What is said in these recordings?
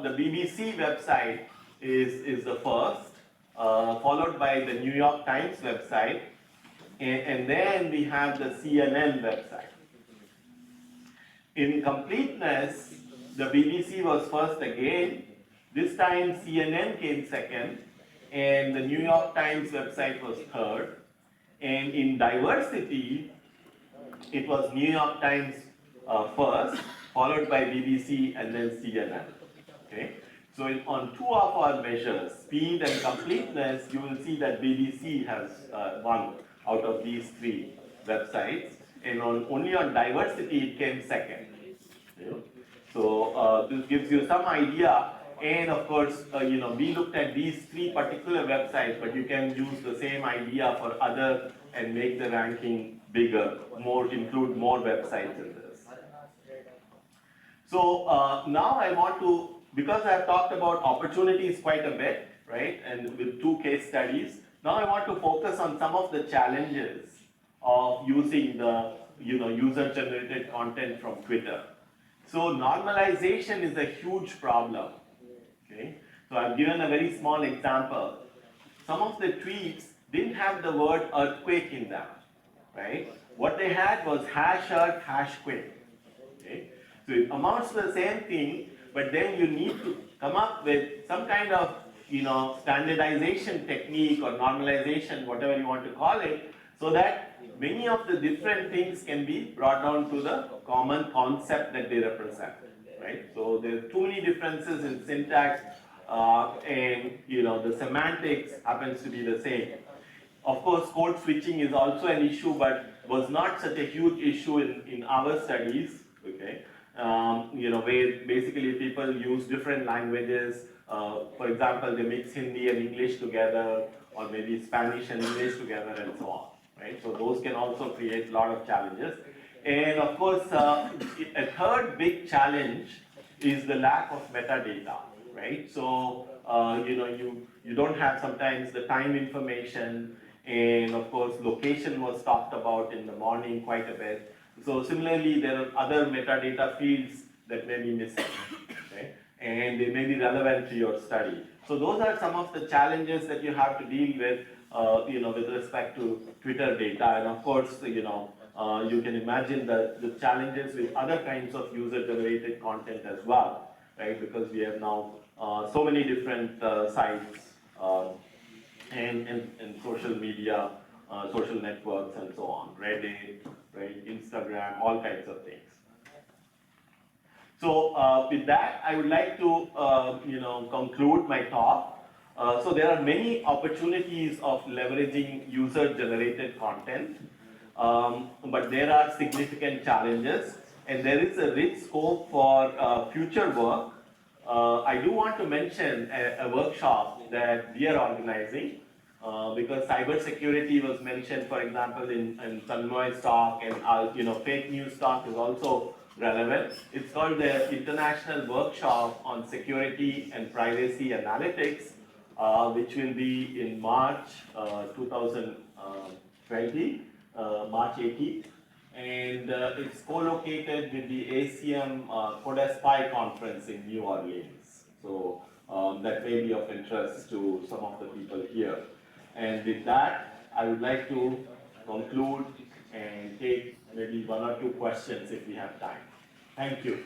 the BBC website is the first, followed by the New York Times website, and then we have the CNN website. In completeness, the BBC was first again. This time CNN came second, and the New York Times website was third. And in diversity, it was New York Times first, followed by BBC, and then CNN. Okay? So on two of our measures, speed and completeness, you will see that BBC has won out of these three websites, and only on diversity it came second. Okay? So this gives you some idea, and of course, we looked at these three particular websites, but you can use the same idea for other and make the ranking bigger, include more websites in this. So now I want to, because I've talked about opportunities quite a bit, right, and with two case studies, now I want to focus on some of the challenges of using the user-generated content from Twitter. So normalization is a huge problem. Okay? So I've given a very small example. Some of the tweets didn't have the word earthquake in them, right? What they had was #earth, #quake. Okay? So it amounts to the same thing, but then you need to come up with some kind of standardization technique or normalization, whatever you want to call it, so that many of the different things can be brought down to the common concept that they represent, right? So there are too many differences in syntax, and the semantics happens to be the same. Of course, code switching is also an issue, but was not such a huge issue in our studies, okay? Where basically people use different languages. For example, they mix Hindi and English together, or maybe Spanish and English together, and so on, right? So those can also create a lot of challenges. And of course, a third big challenge is the lack of metadata, right? So, you don't have sometimes the time information, and of course, location was talked about in the morning quite a bit. So similarly, there are other metadata fields that may be missing, okay? And they may be relevant to your study. So those are some of the challenges that you have to deal with, with respect to Twitter data. And of course, you can imagine the challenges with other kinds of user-generated content as well, right? Because we have now so many different sites and social media, social networks, and so on, Reddit, right, Instagram, all kinds of things. So with that, I would like to conclude my talk. So there are many opportunities of leveraging user-generated content, but there are significant challenges, and there is a rich scope for future work. I do want to mention a workshop that we are organizing, because cybersecurity was mentioned, for example, in Tanmoy's talk, and fake news talk is also relevant. It's called the International Workshop on Security and Privacy Analytics, which will be in March 2020, March 18th. And it's co-located with the ACM CodeSpy conference in New Orleans. So that may be of interest to some of the people here. And with that, I would like to conclude and take maybe one or two questions if we have time. Thank you.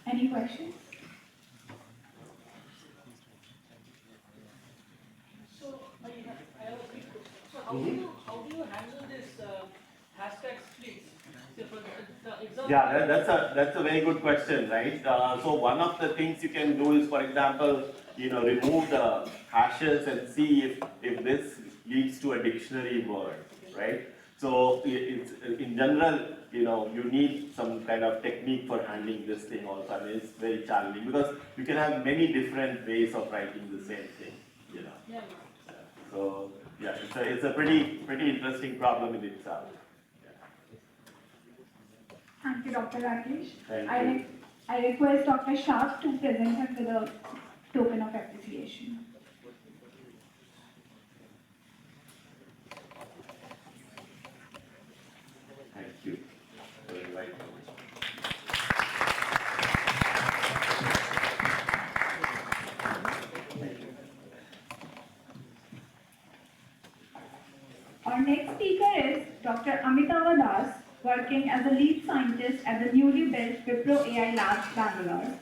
Any questions? So I have a quick question. So how do you handle this hashtag splits? So for the example. Yeah, that's a very good question, right? So one of the things you can do is, for example, remove the hashes and see if this leads to a dictionary word, right? So it's in general, you need some kind of technique for handling this thing also. I mean, it's very challenging because you can have many different ways of writing the same thing, Yeah. So yeah, it's a pretty interesting problem in itself. Thank you, Dr. Rakesh. Thank you. I request Dr. Shah to present him with a token of appreciation. Thank you for inviting Amitava Das, working as a lead scientist at the newly built Wipro AI Labs, Bangalore.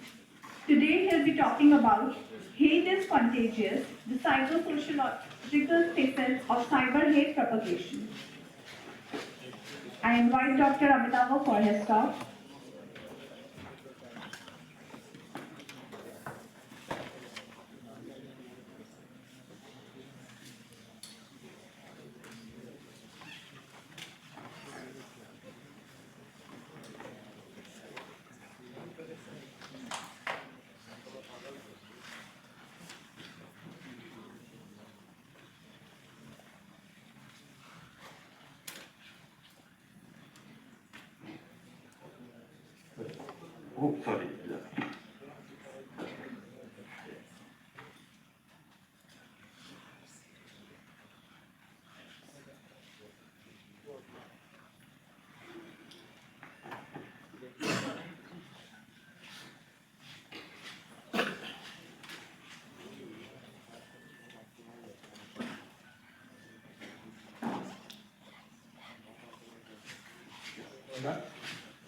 Today he'll be talking about Hate is Contagious, the Psycho-Sociological Facets of Cyber Hate Propagation. I invite Dr. Amitava for his talk. Oh, sorry.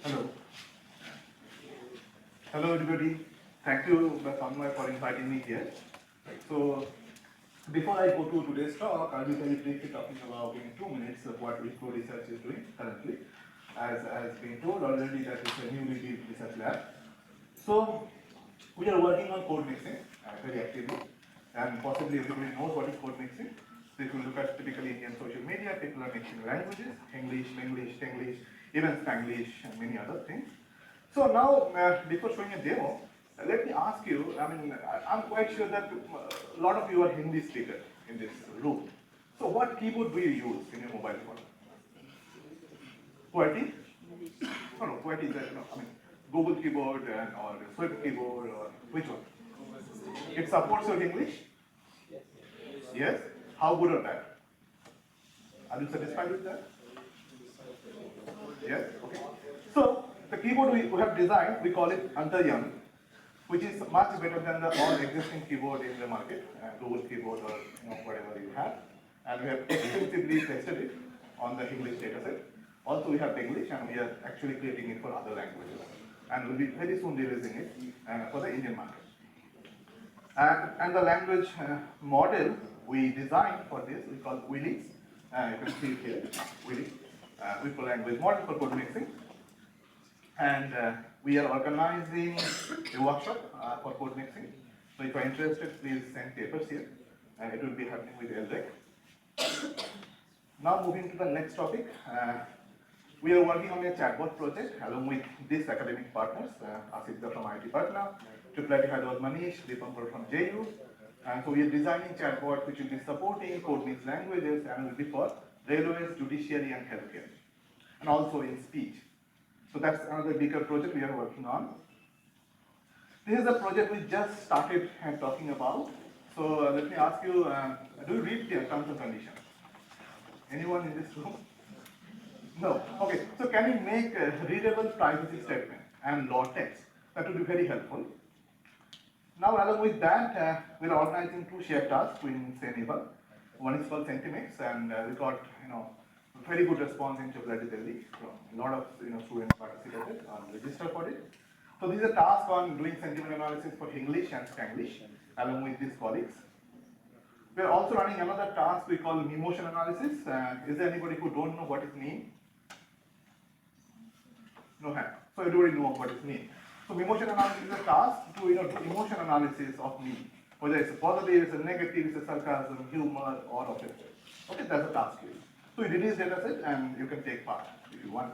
Hello. Hello everybody. Thank you, Conway, for inviting me here. So, before I go to today's talk, I'll be very briefly talking about in 2 minutes of what Wipro Research is doing currently. As been told already, that it's a newly built research lab. So, we are working on code mixing very actively, and possibly everybody knows what is code mixing. So, if you look at typically Indian social media, people are mixing languages, English, English, English, even Spanglish, and many other things. So now, before showing a demo, let me ask you, I'm quite sure that a lot of you are Hindi speakers in this room. So what keyboard do you use in your mobile phone? QWERTY? No, QWERTY is Google keyboard or Swift keyboard, or which one? It supports your English? Yes? How good or bad? Are you satisfied with that? Yes? Okay. So, the keyboard we have designed, we call it Antaryami, which is much better than the all existing keyboard in the market, Google keyboard or whatever you have. And we have extensively tested it on the English dataset. Also, we have English, and we are actually creating it for other languages. And we'll be very soon releasing it for the Indian market. And the language model we designed for this, we call Willy. You can see it here, Willy. Wipro language model for code mixing. And we are organizing a workshop for code mixing. So if you are interested, please send papers here. It will be happening with LREC. Now moving to the next topic. We are working on a chatbot project along with these academic partners, Amitava from IIT Patna, IIIT Hyderabad Manish, Deepankar from JU. And so we are designing chatbot which will be supporting code mix languages and will be for railways, judiciary, and healthcare, and also in speech. So that's another bigger project we are working on. This is a project we just started talking about. So let me ask you, do you read the terms and conditions? Anyone in this room? No. Okay. So can you make a readable privacy statement and law text? That would be very helpful. Now, along with that, we're organizing two shared tasks in Seneva. One is called Sentimix, and we got very good response in IIIT Delhi. So a lot of students participated and registered for it. So this is a task on doing sentiment analysis for English and Spanglish, along with these colleagues. We are also running another task we call emotion analysis. Is there anybody who don't know what is meme? No hand. So everybody knows what is meme. So emotion analysis is a task to do emotion analysis of meme. Whether it's a positive, it's a negative, it's a sarcasm, humor, or offensive. Okay, that's a task here. So you release dataset and you can take part if you want.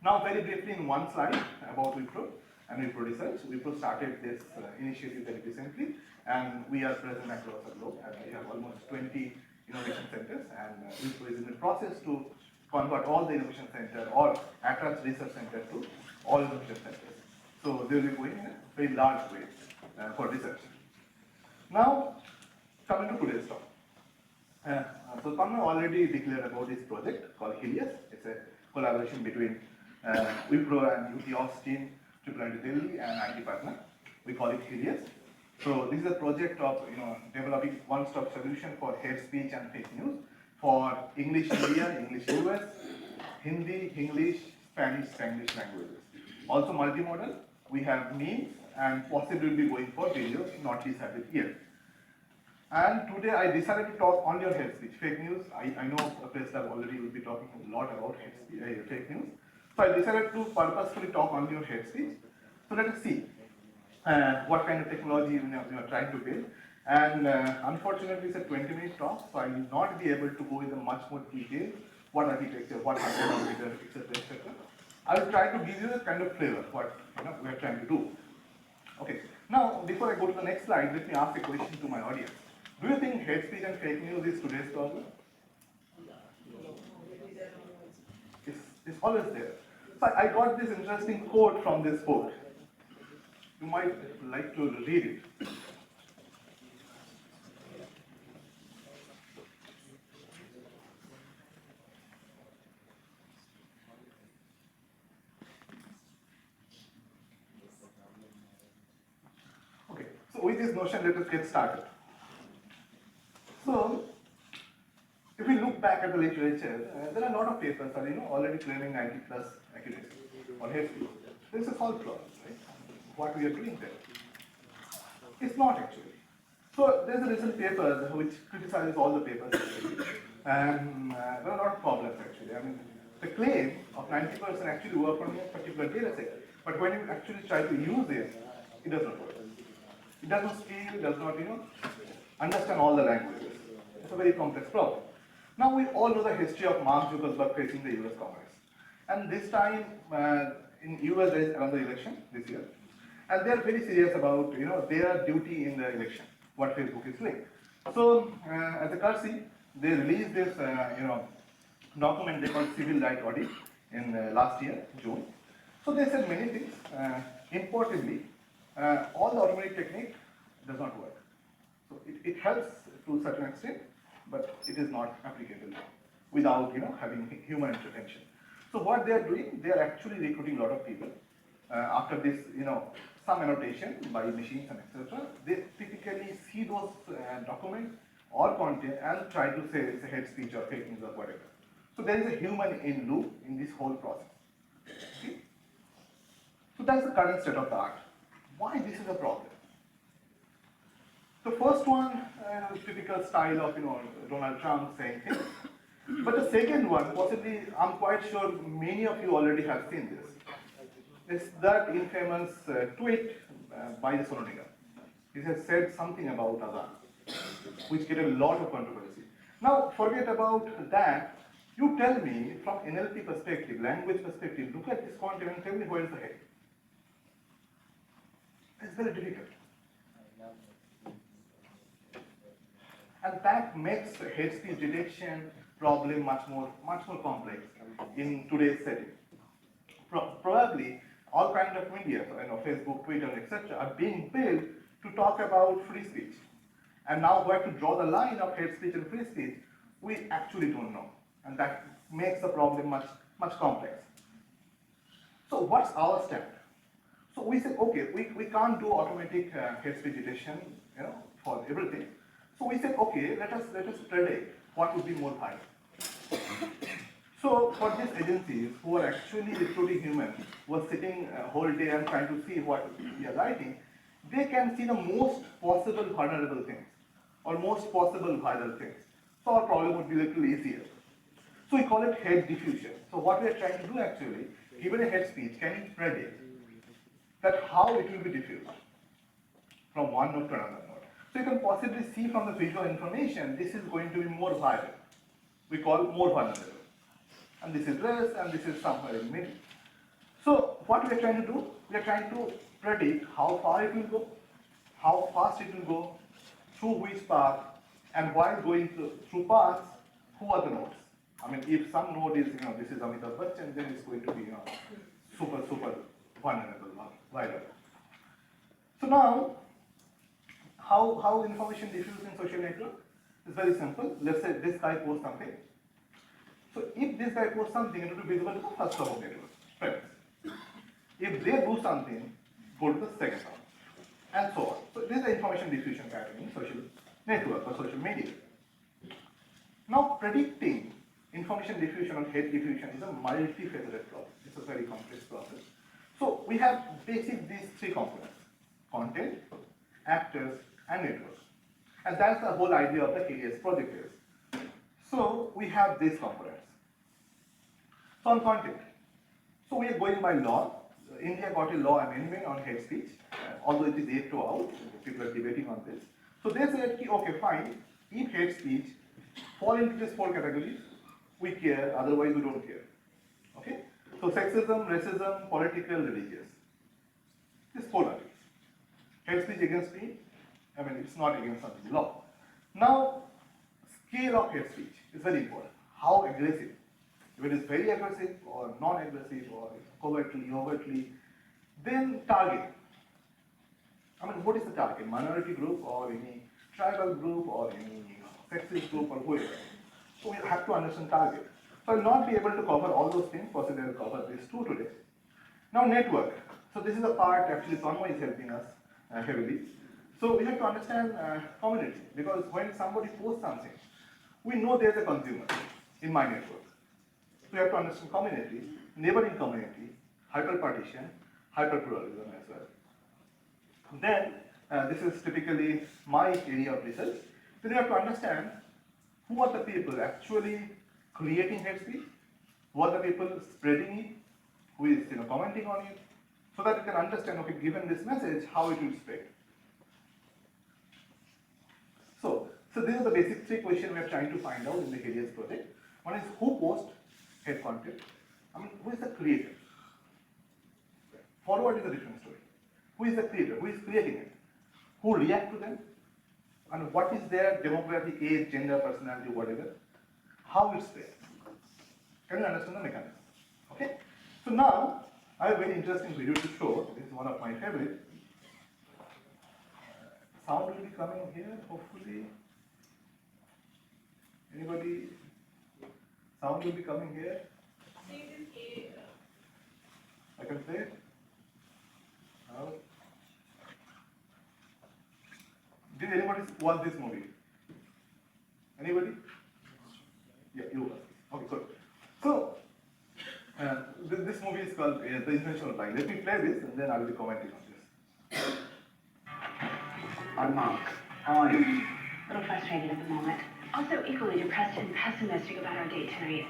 Now very briefly in one slide about Wipro and Wipro Research. Wipro started this initiative very recently, and we are present across the globe, and we have almost 20 innovation centers, and Wipro is in the process to convert all the innovation center or attract research center to all innovation centers. So they will be going in a very large way for research. Now, coming to today's talk. So Conway already declared about this project called Helios. It's a collaboration between Wipro and UT Austin, IIIT Delhi, and IIT Patna. We call it Helios. So this is a project of developing one-stop solution for hate speech and fake news for English India, English US, Hindi, English, Spanish, Spanglish languages. Also multimodal, we have memes and possibly will be going for videos, not decided yet. And today I decided to talk on your hate speech, fake news. I know President already will be talking a lot about fake news. So I decided to purposefully talk on your hate speech. So let us see what kind of technology we are trying to build. And unfortunately, it's a 20-minute talk, so I will not be able to go into much more detail, what architecture, what hardware, etc., etc. I will try to give you a kind of flavor what we are trying to do. Okay. Now, before I go to the next slide, let me ask a question to my audience. Do you think hate speech and fake news is today's problem? It's always there. So I got this interesting quote from this book. You might like to read it. Okay, so with this notion, let us get started. So, if we look back at the literature, there are a lot of papers that are already claiming 90 plus accuracy or hate speech. This is all flawed, right? What we are doing there. It's not actually. So there's a recent paper which criticizes all the papers actually. And there are a lot of problems actually. I mean, the claim of 90% actually work on a particular data set. But when you actually try to use it, it does not work. It doesn't scale, it does not, understand all the languages. It's a very complex problem. Now we all know the history of Mark Zuckerberg facing the US Congress. And this time in US there is another election this year. And they are very serious about their duty in the election, what Facebook is doing. So as a courtesy, they released this document they called Civil Right Audit in last year, June. So they said many things. Importantly, all the automatic technique does not work. So it helps to a certain extent, but it is not applicable without having human intervention. So what they are doing, they are actually recruiting a lot of people. After this, some annotation by machines and etc. They typically see those documents or content and try to say it's a hate speech or fake news or whatever. So there is a human in loop in this whole process. Okay? So that's the current state of the art. Why this is a problem? The first one, typical style of Donald Trump saying things. But the second one, possibly, I'm quite sure many of you already have seen this. It's that infamous tweet by the Sononiga. He has said something about Azan, which get a lot of controversy. Now, forget about that. You tell me from NLP perspective, language perspective, look at this content and tell me where is the hate. It's very difficult. And that makes hate speech detection problem much more complex in today's setting. Probably all kinds of media, Facebook, Twitter, etc., are being built to talk about free speech. And now where to draw the line of hate speech and free speech, we actually don't know. And that makes the problem much complex. So what's our stand? So we said, okay, we can't do automatic hate speech detection, for everything. So we said, okay, let us predict what would be more high. So for these agencies who are actually recruiting humans, who are sitting a whole day and trying to see what we are writing, they can see the most possible vulnerable things or most possible viral things. So our problem would be a little easier. So we call it hate diffusion. So what we are trying to do actually, given a hate speech, can you predict that how it will be diffused from one node to another node? So you can possibly see from the visual information, this is going to be more viral. We call more vulnerable. And this is less, and this is somewhere in the middle. So what we are trying to do, we are trying to predict how far it will go, how fast it will go, through which path, and while going through paths, who are the nodes? I mean, if some node is, this is Amitava Bachchan, then it's going to be, super vulnerable, viral. So now, how information diffuses in social network? It's very simple. Let's say this guy posts something. So if this guy posts something, it will be visible to the first row of network, friends. If they do something, go to the second row, and so on. So this is the information diffusion pattern in social network or social media. Now predicting information diffusion or hate diffusion is a multifaceted process. It's a very complex process. So we have basic these three components: content, actors, and network. And that's the whole idea of the KDS project is. So we have these components. So on content, so we are going by law. India got a law amendment on hate speech, although it is yet to out. People are debating on this. So they said, okay, fine. If hate speech fall into these four categories, we care. Otherwise, we don't care. Okay. So sexism, racism, political, religious. These four are. Hate speech against me, I mean, it's not against something law. Now, scale of hate speech is very important. How aggressive? If it is very aggressive or non-aggressive or covertly, overtly, then target. I mean, what is the target? Minority group or any tribal group or any sexist group or whoever. So we have to understand target. So I will not be able to cover all those things, possibly I will cover these two today. Now network. So this is the part actually Tanmay is helping us heavily. So we have to understand community, because when somebody posts something, we know there's a consumer in my network. So we have to understand community, neighboring community, hyperpartition, hyperpluralism as well. Then this is typically my area of research. Then you have to understand who are the people actually creating hate speech, who are the people spreading it, who is commenting on it, so that you can understand, okay, given this message, how it will spread. So these are the basic three questions we are trying to find out in the KDS project. One is who posts hate content? I mean, who is the creator? Forward is a different story. Who is the creator? Who is creating it? Who react to them? And what is their demographic, age, gender, personality, whatever? How it's there? Can you understand the mechanism? Okay? So now, I have a very interesting video to show. This is one of my favorite. Sound will be coming here, hopefully. Anybody? Sound will be coming here. I can play it. No. Did anybody watch this movie? Anybody? Yeah, you watched. Okay, good. So, this movie is called The Intentional Line. Let me play this and then I will be commenting on this. I'm Mark. How are you? A little frustrated at the moment. Also equally depressed and pessimistic about our date tonight.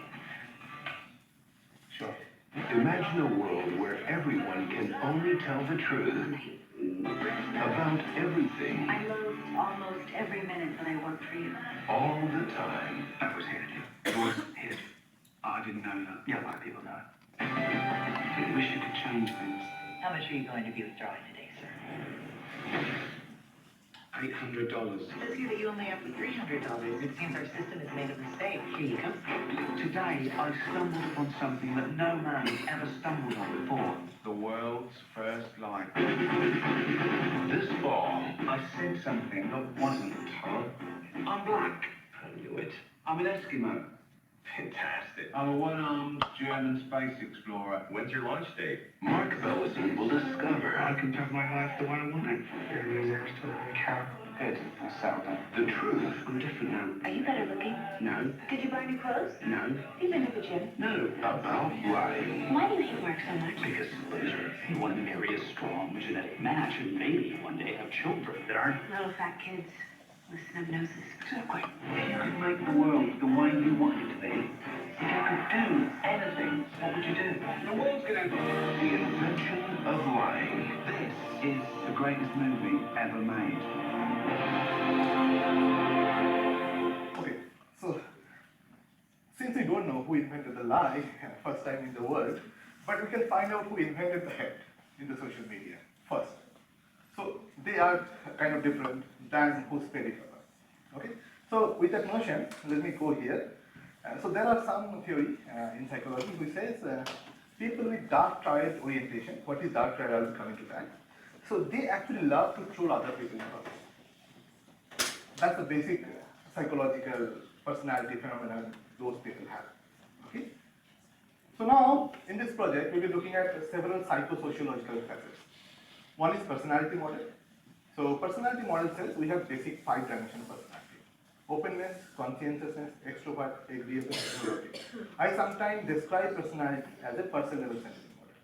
Sure. Imagine a world where everyone can only tell the truth about everything I loathed almost every minute that I worked for you. all the time. That was hit. It was hit. I didn't know that. Yeah, a lot of people know. I wish you could change things. How much are you going to be withdrawing today, sir? $800. Let's hear that you only have $300. It seems our system has made a mistake. Here you go. Today, I stumbled upon something that no man has ever stumbled on before. The world's first light. This fall, I said something that wasn't told. I'm black. I knew it. I'm an Eskimo. Fantastic. I'm a one-armed German space explorer. When's your launch date? Mark Bellison will discover I can have my life the way I want it. Everything's extra carrot. Good. I settled down. the truth. I'm different now. Are you better looking? No. Did you buy new clothes? No. Have you been to the gym? No. About lying. Why do you hate work so much? Biggest loser. You want to marry a strong genetic match and maybe one day have children that aren't. Little fat kids with snub noses. Exactly. If you could make the world the way you want it to be, if you could do anything, what would you do? The world's gonna... The invention of lying. This is the greatest movie ever made. Okay, so since we don't know who invented the lie first time in the world, but we can find out who invented the hate in the social media first. So they are kind of different than who spread it first. Okay, so with that notion, let me go here. So there are some theory in psychology which says people with dark triad orientation. What is dark triad? I will come into that. So they actually love to troll other people in public. That's the basic psychological personality phenomenon those people have. Okay. So now in this project we'll be looking at several psycho-sociological facets. One is personality model. So personality model says we have basic 5-dimensional personality. openness, conscientiousness, extrovert, agreeable, extroverted. I sometimes describe personality as a person level sentiment model.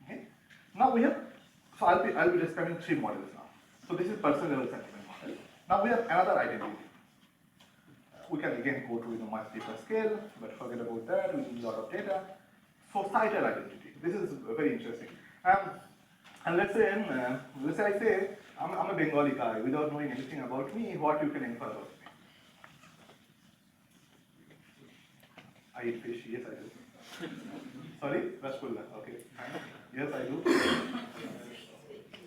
Okay? Now we have, so I'll be describing three models now. So this is person level sentiment model. Now we have another identity. We can again go to much deeper scale, but forget about that. We need a lot of data. Societal identity. This is very interesting. And let's say I say I'm a Bengali guy without knowing anything about me. What you can infer about me? I eat fish. Yes, I do. Sorry, Rasgulla. Okay. Yes, I do.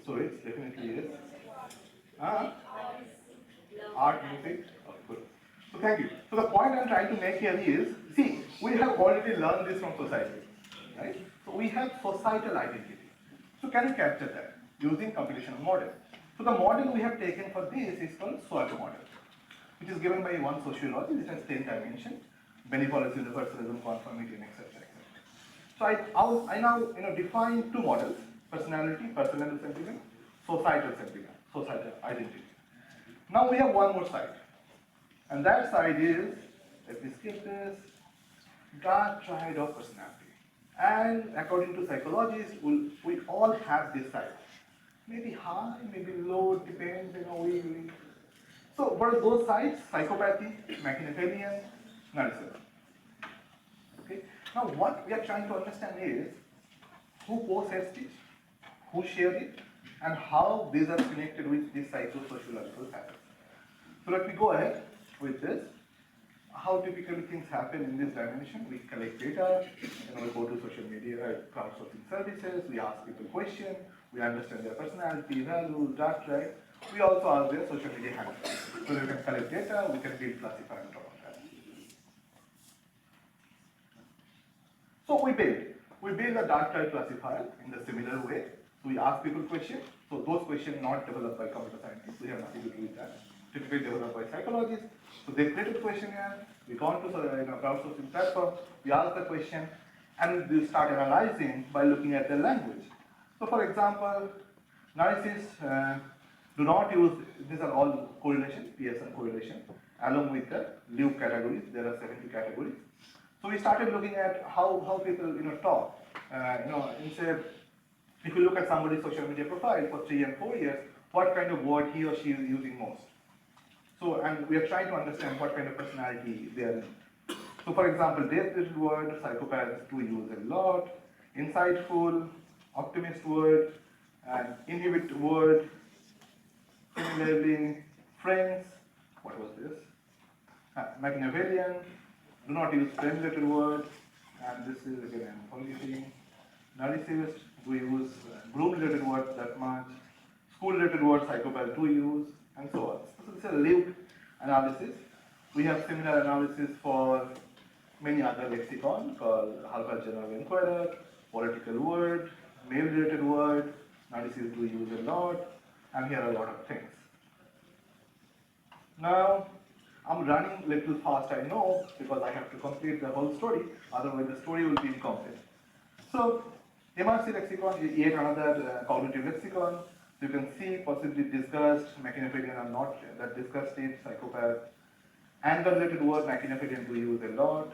So it's definitely yes. Art, music. Okay, good. So thank you. So the point I'm trying to make here is, see, we have already learned this from society, right? So we have societal identity. So can you capture that using computational model? So the model we have taken for this is called SWOT model, which is given by one sociologist. It has 10 dimensions: benevolence, universalism, conformity, and etc. So I now define two models: personality, personal sentiment, societal sentiment, societal identity. Now we have one more side. And that side is, let me skip this, dark triad of personality. And according to psychologists, we all have this side. Maybe high, maybe low, depends, So what are those sides? Psychopathy, Machiavellian, narcissism. Okay? Now what we are trying to understand is, who possesses it, who share it, and how these are connected with the psycho-sociological factors. So let me go ahead with this. How typically things happen in this dimension? We collect data, we go to social media, crowdsourcing services, we ask people questions, we understand their personality, values, dark triad. We also ask their social media handles. So we can collect data, we can build classifier on top of that. So we build a dark triad classifier in the similar way. So we ask people questions. So those questions not developed by computer scientists, we have nothing to do with that. Typically developed by psychologists. So they created a questionnaire, we gone to crowdsourcing platform, we ask the question, and we start analyzing by looking at the language. So for example, narcissists do not use, these are all correlation, Pearson correlation, along with the Luke categories, there are 70 categories. So we started looking at how people talk. Instead, if you look at somebody's social media profile for 3 and 4 years, what kind of word he or she is using most. So, and we are trying to understand what kind of personality they are in. So, for example, death-related word, psychopaths do use a lot, insightful, optimist word, and inhibit word, similarly, friends, what was this? Machiavellian, do not use friend-related word, and this is again forgetting. Narcissist, do use groom-related word that much, school-related word, psychopath do use, and so on. So this is a lived analysis. We have similar analysis for many other lexicon called Harvard Journal Inquirer, political word, male-related word, narcissists do use a lot, and here are a lot of things. Now, I'm running a little fast, I know, because I have to complete the whole story, otherwise the story will be incomplete. So, MRC lexicon is yet another cognitive lexicon. So you can see possibly disgust, Machiavellian are not that disgustive, psychopath. Anger-related word, Machiavellian do use a lot.